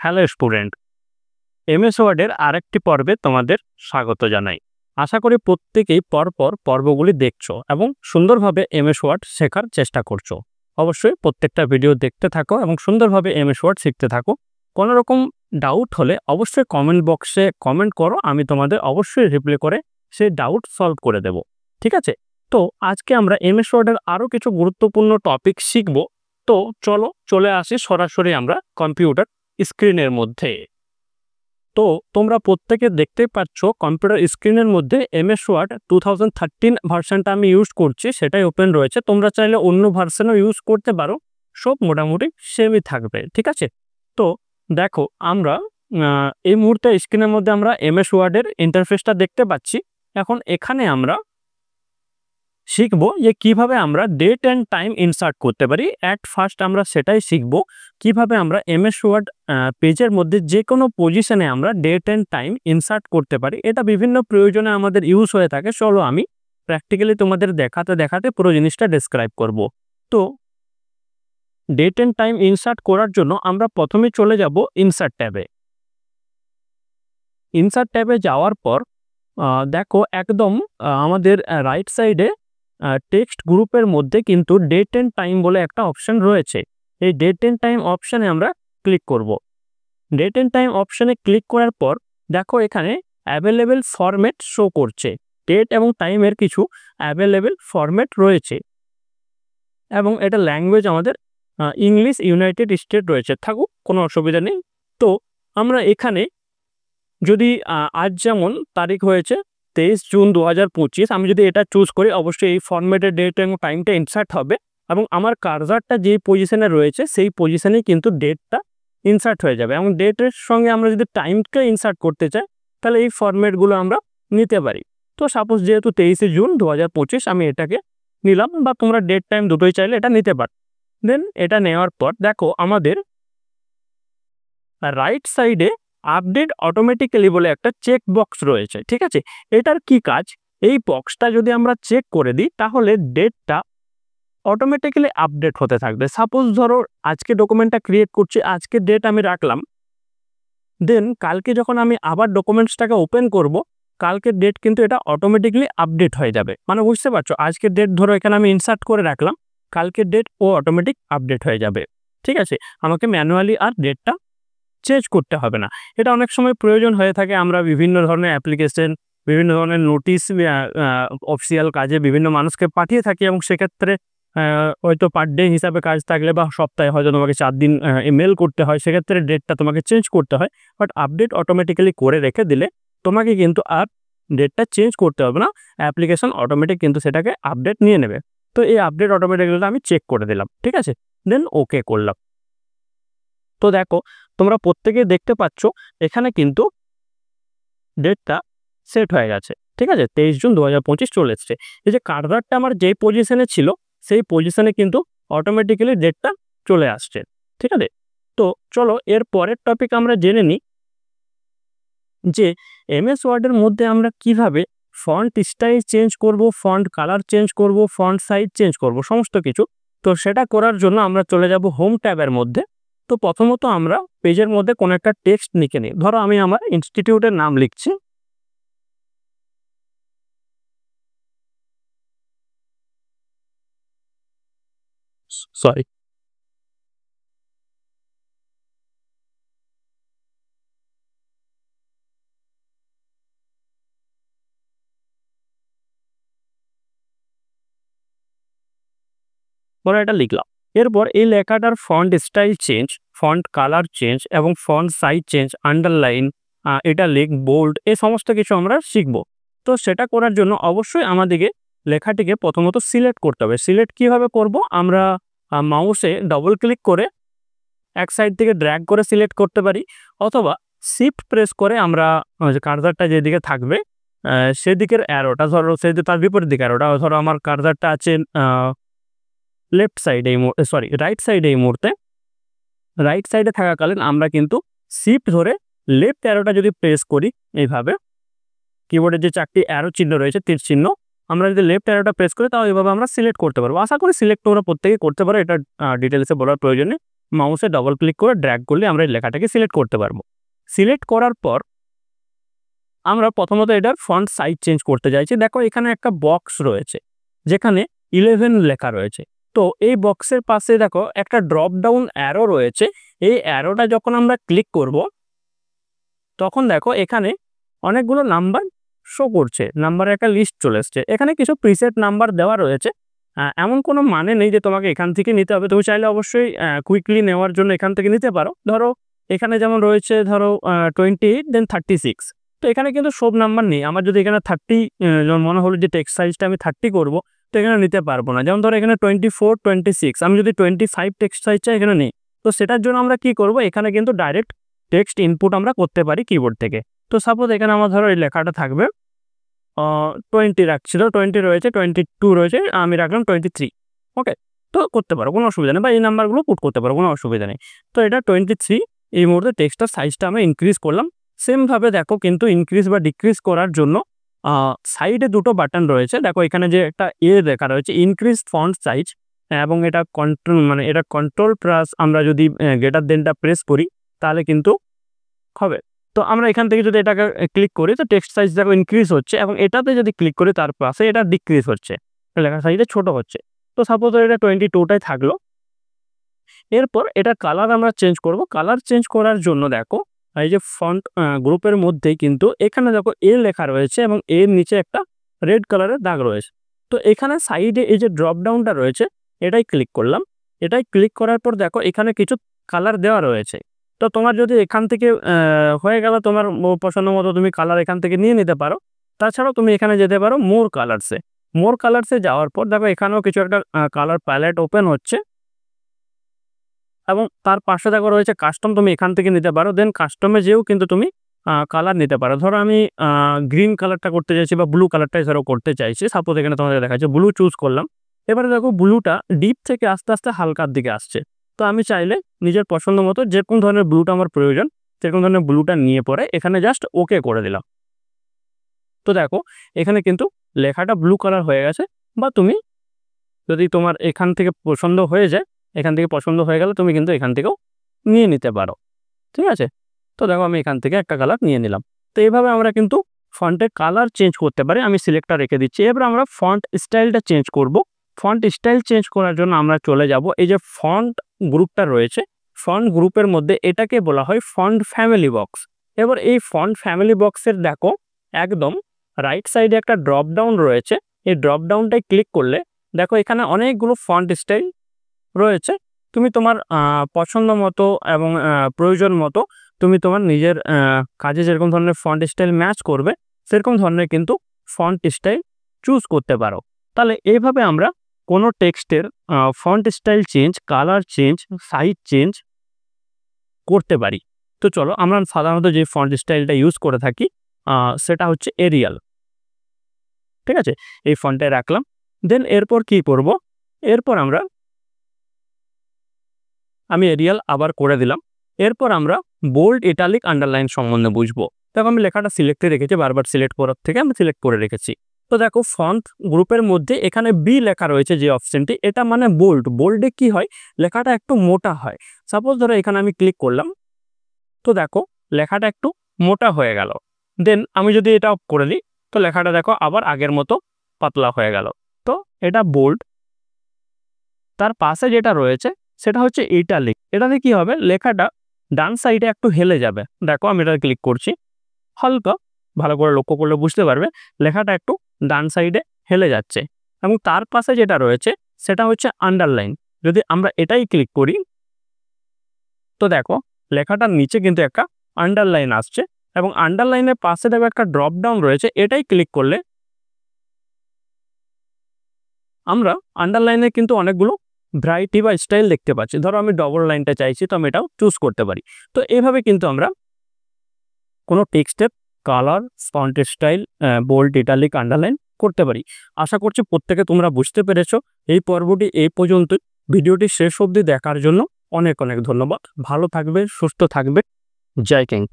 Hello student, MS ওয়ার্ডের আরেকটি পর্বে তোমাদের স্বাগত জানাই। আশা করি প্রত্যেকেই পরপর পর্বগুলি দেখছো এবং সুন্দরভাবে এমএস ওয়ার্ড শেখার চেষ্টা করছো। অবশ্যই প্রত্যেকটা ভিডিও দেখতে থাকো এবং সুন্দরভাবে এমএস ওয়ার্ড শিখতে থাকো। কোনো রকম ডাউট হলে অবশ্যই কমেন্ট বক্সে কমেন্ট করো, আমি তোমাদের অবশ্যই রিপ্লাই করে সেই ডাউট সলভ করে দেব। ঠিক আছে? তো আজকে আমরা এমএস ওয়ার্ডের আরও কিছু গুরুত্বপূর্ণ টপিক শিখব। তো চলো চলে আসি সরাসরি আমরা কম্পিউটার স্ক্রিনের মধ্যে। তো তোমরা প্রত্যেকে দেখতেই পাচ্ছ কম্পিউটার স্ক্রিনের মধ্যে এমএস ওয়ার্ড 2013 ভার্সনটা আমি ইউজ করছি, সেটাই ওপেন রয়েছে। তোমরা চাইলে অন্য ভার্সনও ইউজ করতে পারো, সব মোটামুটি সেমই থাকবে। ঠিক আছে? তো দেখো আমরা এই মুহূর্তে স্ক্রিনের মধ্যে আমরা এমএস ওয়ার্ডের ইন্টারফেসটা দেখতে পাচ্ছি। এখন এখানে আমরা শিখব যে কিভাবে আমরা ডেট অ্যান্ড টাইম ইনসার্ট করতে পারি। অ্যাট ফার্স্ট আমরা সেটাই শিখব কিভাবে আমরা এমএস ওয়ার্ড পেজের মধ্যে যে কোনো পজিশনে আমরা ডেট অ্যান্ড টাইম ইনসার্ট করতে পারি। এটা বিভিন্ন প্রয়োজনে আমাদের ইউজ হয়ে থাকে। চলো আমি প্র্যাকটিক্যালি তোমাদের দেখাতে দেখাতে পুরো জিনিসটা ডেসক্রাইব করব। তো ডেট অ্যান্ড টাইম ইনসার্ট করার জন্য আমরা প্রথমে চলে যাব ইনসার্ট ট্যাবে। ইনসার্ট ট্যাবে যাওয়ার পর দেখো একদম আমাদের রাইট সাইডে টেক্সট গ্রুপের মধ্যে কিন্তু ডেট অ্যান্ড টাইম বলে একটা অপশান রয়েছে। এই ডেট অ্যান্ড টাইম অপশানে আমরা ক্লিক করব। ডেট অ্যান্ড টাইম অপশানে ক্লিক করার পর দেখো এখানে অ্যাভেলেবেল ফরম্যাট শো করছে। ডেট এবং টাইমের কিছু অ্যাভেলেবেল ফরম্যাট রয়েছে এবং এটা ল্যাঙ্গুয়েজ আমাদের ইংলিশ ইউনাইটেড স্টেট রয়েছে। থাকুক, কোনো অসুবিধা নেই। তো আমরা এখানে যদি আজ যেমন তারিখ হয়েছে 23 জুন 2025, আমি যদি এটা চুজ করি অবশ্যই এই ফরম্যাটের ডেট এবং টাইমটা ইনসার্ট হবে এবং আমার কার্সারটা যেই পজিশনে রয়েছে সেই পজিশনেই কিন্তু ডেটটা ইনসার্ট হয়ে যাবে। এবং ডেটের সঙ্গে আমরা যদি টাইমকে ইনসার্ট করতে চাই তাহলে এই ফরম্যাটগুলো আমরা নিতে পারি। তো সাপোজ যেহেতু 23 জুন 2025 আমি এটাকে নিলাম, বা তোমরা ডেট টাইম দুটোই চাইলে এটা নিতে পারো। দেন এটা নেওয়ার পর দেখো আমাদের রাইট সাইডে আপডেট অটোমেটিক্যালি বলে একটা চেক বক্স রয়েছে। ঠিক আছে? এটার কি কাজ? এই বক্সটা যদি আমরা চেক করে দিই তাহলে ডেটটা অটোমেটিক্যালি আপডেট হতে থাকবে। সাপোজ ধরো আজকে ডকুমেন্টটা ক্রিয়েট করছি, আজকে ডেট আমি রাখলাম, দেন কালকে যখন আমি আবার ডকুমেন্টসটাকে ওপেন করব কালকে ডেট কিন্তু এটা অটোমেটিক্যালি আপডেট হয়ে যাবে। মানে বুঝতে পারছো, আজকের ডেট ধরো এখানে আমি ইনসার্ট করে রাখলাম, কালকের ডেট ও অটোমেটিক আপডেট হয়ে যাবে। ঠিক আছে? আমাকে ম্যানুয়ালি আর ডেটটা চেঞ্জ করতে হবে না। এটা অনেক সময় প্রয়োজন হয়ে থাকে। আমরা বিভিন্ন ধরনের অ্যাপ্লিকেশন, বিভিন্ন ধরনের নোটিশ অফিসিয়াল কাজে বিভিন্ন মানুষকে পাঠিয়ে থাকি এবং সেক্ষেত্রে হয়তো পার ডে হিসাবে কাজ থাকলে বা সপ্তাহে হয়তো তোমাকে 4 দিন মেল করতে হয়, সেক্ষেত্রে ডেটটা তোমাকে চেঞ্জ করতে হয়। বাট আপডেট অটোমেটিক্যালি করে রেখে দিলে তোমাকে কিন্তু আর ডেটটা চেঞ্জ করতে হবে না, অ্যাপ্লিকেশন অটোমেটিক কিন্তু সেটাকে আপডেট নিয়ে নেবে। তো এই আপডেট অটোমেটিক্যালি আমি চেক করে দিলাম। ঠিক আছে? দেন ওকে করলাম। তো দেখো তোমরা প্রত্যেকে দেখতে পাচ্ছ এখানে কিন্তু ডেটটা সেট হয়ে গেছে। ঠিক আছে? 23 জুন 2025 চলে এসছে। এই যে কার্সারটা আমার যেই পজিশনে ছিল সেই পজিশনে কিন্তু অটোমেটিক্যালি ডেটটা চলে আসছে। ঠিক আছে? তো চলো এর পরের টপিক আমরা জেনে নিই যে এমএস ওয়ার্ডের মধ্যে আমরা কিভাবে ফন্ট স্টাইল চেঞ্জ করব, ফন্ট কালার চেঞ্জ করব, ফন্ট সাইজ চেঞ্জ করব, সমস্ত কিছু। তো সেটা করার জন্য আমরা চলে যাব হোম ট্যাবের মধ্যে। তো প্রথমত আমরা পেজের মধ্যে কোনো একটা টেক্সট লিখে নিই। ধরো আমি আমার ইনস্টিটিউটের নাম লিখছি। সরি, ধরো এটা লিখলাম। এরপর এই লেখাটার font style change, font colour change এবং font size change, underline, italic, bold, এই সমস্ত কিছু আমরা শিখব। তো সেটা করার জন্য অবশ্যই আমাদেরকে লেখাটিকে প্রথমত সিলেক্ট করতে হবে। সিলেক্ট কীভাবে করব? আমরা মাউসে ডবল ক্লিক করে এক সাইড থেকে ড্র্যাগ করে সিলেক্ট করতে পারি, অথবা শিফট প্রেস করে আমরা কার্সারটা যেদিকে থাকবে সেদিকের অ্যারোটা, ধরো সেদিকে তার বিপরীত দিকে অ্যারোটা, ধরো আমার কার্সারটা আছে লেফট সাইডে, সরি রাইট সাইডে, এই মুহূর্তে রাইট সাইডে থাকাকালীন আমরা কিন্তু শিফট ধরে লেফট অ্যারোটা যদি প্রেস করি এইভাবে, কিবোর্ডের যে 4টি অ্যারো চিহ্ন রয়েছে তীর চিহ্ন, আমরা যদি লেফট অ্যারোটা প্রেস করি তাও এইভাবে আমরা সিলেক্ট করতে পারবো। আশা করি সিলেক্ট তোমরা প্রত্যেকেই করতে পারো, এটা ডিটেলসে বলার প্রয়োজন নেই। মাউসে ডবল ক্লিক করে ড্র্যাগ করলে আমরা এই লেখাটাকে সিলেক্ট করতে পারবো। সিলেক্ট করার পর আমরা প্রথমত এটার ফন্ট সাইজ চেঞ্জ করতে চাইছি। দেখো এখানে একটা বক্স রয়েছে যেখানে 11 লেখা রয়েছে। তো এই বক্সের পাশে দেখো একটা ড্রপ ডাউন অ্যারো রয়েছে। এই অ্যারোটা যখন আমরা ক্লিক করব তখন দেখো এখানে অনেকগুলো নাম্বার শো করছে, নাম্বারের একটা লিস্ট চলে এসছে। এখানে কিছু প্রিসেট নাম্বার দেওয়া রয়েছে। এমন কোনো মানে নেই যে তোমাকে এখান থেকে নিতে হবে, তুমি চাইলে অবশ্যই কুইকলি নেওয়ার জন্য এখান থেকে নিতে পারো। ধরো এখানে যেমন রয়েছে ধরো 28 দেন 36, তো এখানে কিন্তু সব নাম্বার নেই। আমার যদি এখানে 30 মনে হলো যে টেক্সট সাইজটা আমি 30 করবো, তো এখানে নিতে পারবো না। যেমন ধরো এখানে 24, 26, আমি যদি 25 টেক্সট সাইজটা এখানে নেই, তো সেটার জন্য আমরা কি করব, এখানে কিন্তু ডাইরেক্ট টেক্সট ইনপুট আমরা করতে পারি কিবোর্ড থেকে। তো সাপোজ এখানে আমার ধরো এই লেখাটা থাকবে 20 রাখছিল, 20 রয়েছে, 22 রয়েছে, আমি রাখলাম 23। ওকে, তো করতে পারো, কোনো অসুবিধা নেই, বা এই নাম্বারগুলো পুট করতে পারো, কোনো অসুবিধা নেই। তো এটা 23, এই মুহূর্তে টেক্সটার সাইজটা আমি ইনক্রিজ করলাম। সেমভাবে দেখো কিন্তু ইনক্রিজ বা ডিক্রিজ করার জন্য সাইডে দুটো বাটন রয়েছে। দেখো এখানে যে একটা লেখা রয়েছে ইনক্রিজ ফন্ট সাইজ, এবং এটা কন্ট্রোল মানে এটা কন্ট্রোল প্লাস আমরা যদি গ্রেটার দেনটা প্রেস করি তাহলে কিন্তু হবে। তো আমরা এখান থেকে যদি এটাকে ক্লিক করি তো টেক্সট সাইজ দেখো ইনক্রিজ হচ্ছে, এবং এটাতে যদি ক্লিক করি তার পাশে এটা ডিক্রিজ হচ্ছে, লেখার সাইজটা ছোট হচ্ছে। তো সাপোজ এটা 22টাই থাকলো। এরপর এটা কালার আমরা চেঞ্জ করব। কালার চেঞ্জ করার জন্য দেখো এই যে ফন্ট গ্রুপের মধ্যেই কিন্তু এখানে দেখো এ লেখা রয়েছে এবং এর নিচে একটা রেড কালারের দাগ রয়েছে। তো এখানে সাইডে এই যে ড্রপ ডাউনটা রয়েছে এটাই ক্লিক করলাম। এটাই ক্লিক করার পর দেখো এখানে কিছু কালার দেওয়া রয়েছে। তো তোমার যদি এখান থেকে হয়ে গেল তোমার পছন্দ মতো তুমি কালার এখান থেকে নিয়ে নিতে পারো। তাছাড়াও তুমি এখানে যেতে পারো মোর কালারসে। মোর কালারসে যাওয়ার পর দেখো এখানেও কিছু একটা কালার প্যালেট ওপেন হচ্ছে, এবং তার পাশে দেখো রয়েছে কাস্টম, তুমি এখান থেকে নিতে পারো। দেন কাস্টমে যেও কিন্তু তুমি কালার নিতে পারো। ধরো আমি গ্রিন কালারটা করতে চাইছি বা ব্লু কালারটাই ধরো করতে চাইছি। সাপোজ এখানে তোমাদের দেখাচ্ছে ব্লু চুজ করলাম। এবারে দেখো ব্লুটা ডিপ থেকে আস্তে আস্তে হালকার দিকে আসছে। তো আমি চাইলে নিজের পছন্দ মতো যেরকম ধরনের ব্লুটা আমার প্রয়োজন সেরকম ধরনের ব্লুটা নিয়ে পরে এখানে জাস্ট ওকে করে দিলাম। তো দেখো এখানে কিন্তু লেখাটা ব্লু কালার হয়ে গেছে। বা তুমি যদি তোমার এখান থেকে পছন্দ হয়ে যায়, এখান থেকে পছন্দ হয়ে গেলে তুমি কিন্তু এখান থেকেও নিয়ে নিতে পারো, ঠিক আছে। তো দেখো আমি এখান থেকে একটা কালার নিয়ে নিলাম। তো এইভাবে আমরা কিন্তু ফন্টের কালার চেঞ্জ করতে পারি। আমি সিলেক্টটা রেখে দিচ্ছি। এবার আমরা ফন্ট স্টাইলটা চেঞ্জ করব। ফন্ট স্টাইল চেঞ্জ করার জন্য আমরা চলে যাব এই যে ফন্ট গ্রুপটা রয়েছে, ফন্ট গ্রুপের মধ্যে এটাকে বলা হয় ফন্ট ফ্যামিলি বক্স। এবার এই ফন্ট ফ্যামিলি বক্সের দেখো একদম রাইট সাইডে একটা ড্রপ ডাউন রয়েছে। এই ড্রপ ডাউনটায় ক্লিক করলে দেখো এখানে অনেকগুলো ফন্ট স্টাইল রয়েছে। তুমি তোমার পছন্দ মতো এবং প্রয়োজন মতো তুমি তোমার নিজের কাজে যেরকম ধরনের ফন্ট স্টাইল ম্যাচ করবে সেরকম ধরনের কিন্তু ফন্ট স্টাইল চুজ করতে পারো। তাহলে এইভাবে আমরা কোনো টেক্সটের font style change, colour change, size change করতে পারি। তো চলো আমরা সাধারণত যে ফন্ট স্টাইলটা ইউজ করে থাকি সেটা হচ্ছে এরিয়াল, ঠিক আছে। এই ফন্টে রাখলাম। দেন এরপর কি করব, এরপর আমি এরিয়াল আবার করে দিলাম। এরপর আমরা বোল্ড, ইটালিক, আন্ডারলাইন সম্বন্ধে বুঝবো। দেখো আমি লেখাটা সিলেক্টে রেখেছি, বারবার সিলেক্ট করার থেকে আমি সিলেক্ট করে রেখেছি। তো দেখো ফন্ট গ্রুপের মধ্যে এখানে বি লেখা রয়েছে যে অপশনটি, এটা মানে বোল্ড। বোল্ডে কি হয়, লেখাটা একটু মোটা হয়। সাপোজ ধরো এখানে আমি ক্লিক করলাম, তো দেখো লেখাটা একটু মোটা হয়ে গেল। দেন আমি যদি এটা অফ করে দিই তো লেখাটা দেখো আবার আগের মতো পাতলা হয়ে গেল। তো এটা বোল্ড। তার পাশে যেটা রয়েছে সেটা হচ্ছে ইটালিক। এটাতে কি হবে, লেখাটা ডান সাইডে একটু হেলে যাবে। দেখো আমি এটা ক্লিক করছি, হালকা ভালো করে লক্ষ্য করলে বুঝতে পারবে লেখাটা একটু ডান সাইডে হেলে যাচ্ছে। এবং তার পাশে যেটা রয়েছে সেটা হচ্ছে আন্ডারলাইন। যদি আমরা এটাই ক্লিক করি তো দেখো লেখাটার নিচে কিন্তু একটা আন্ডারলাইন আসছে, এবং আন্ডারলাইনের পাশে দেখো একটা ড্রপ ডাউন রয়েছে। এটাই ক্লিক করলে আমরা আন্ডারলাইনে কিন্তু অনেকগুলো ভ্যারাইটি বা স্টাইল দেখতে পাচ্ছি। ধরো আমি ডবল লাইনটা চাইছি, তো আমি এটাও চুজ করতে পারি। তো এইভাবে কিন্তু আমরা কোনো টেক্সটের colour, font style, bold, italic, underline করতে পারি। আশা করছি প্রত্যেকে তোমরা বুঝতে পেরেছো। এই পর্বটি এই পর্যন্ত। ভিডিওটি শেষ অবধি দেখার জন্য অনেক অনেক ধন্যবাদ। ভালো থাকবে, সুস্থ থাকবে। জয় কিংট।